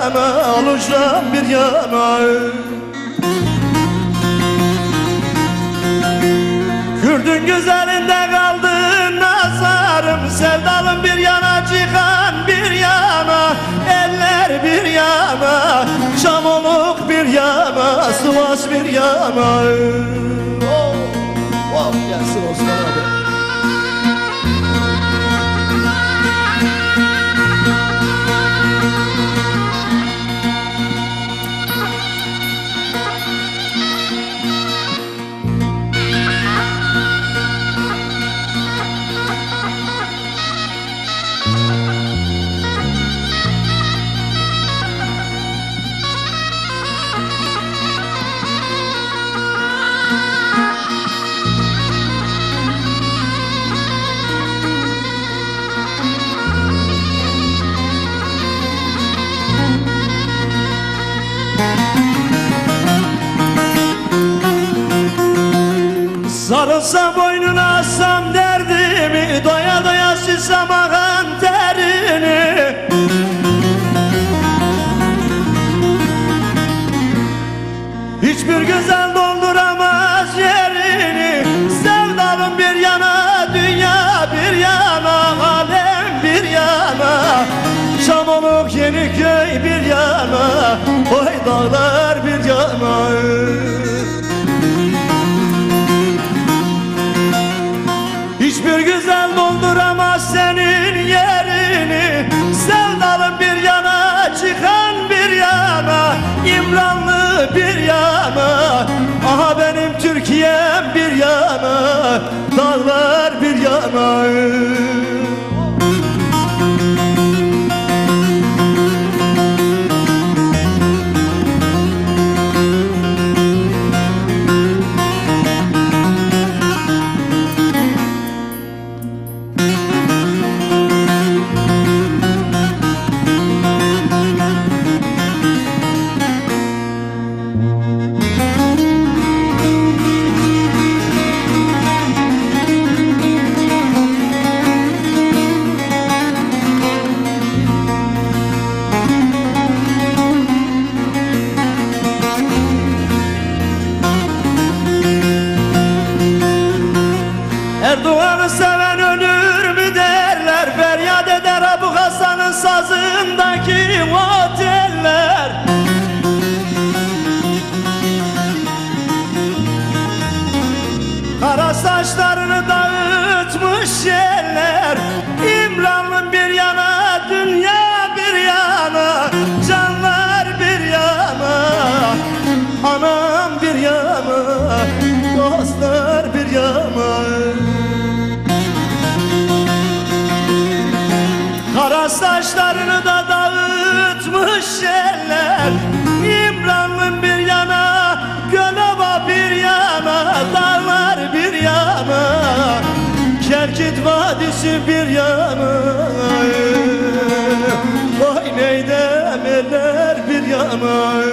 yana, alacağım bir yana. Kürdün güzelinde kaldın nazarım, sevdalım bir yana, cihan bir yana, eller bir yana, Şamoluk bir yana, Sivas bir yana. Oh, oh, gelsin Osman abi. Sarılsam boynuna, assam derdimi, doya doya silsem akan terini. Hiçbir güzel dolduramaz yerini. Sevdalım bir yana, dünya bir yana, alem bir yana, Şamoluk Yeniköy bir yana, oy dağlar bir yana. Hiçbir güzel dolduramaz senin yerini. Sevdalım bir yana, çıkan bir yana, İmranlı bir yana, aha benim Türkiye'm bir yana, dağlar bir yana. Erdoğan'ı seven ölür mü derler, feryat eder Abu Hasan'ın sazındaki o teller. Kara saçlarını dağıtmış yeller, İmranlı bir yana, dünya bir yana, canlar bir yana, anam bir yana, dostlar bir yana. Kara saçlarını da dağıtmış eller, İmranlı bir yana, Gölova bir yana, dağlar bir yana, Kerkit Vadisi bir yana, vay neydem eller bir yana.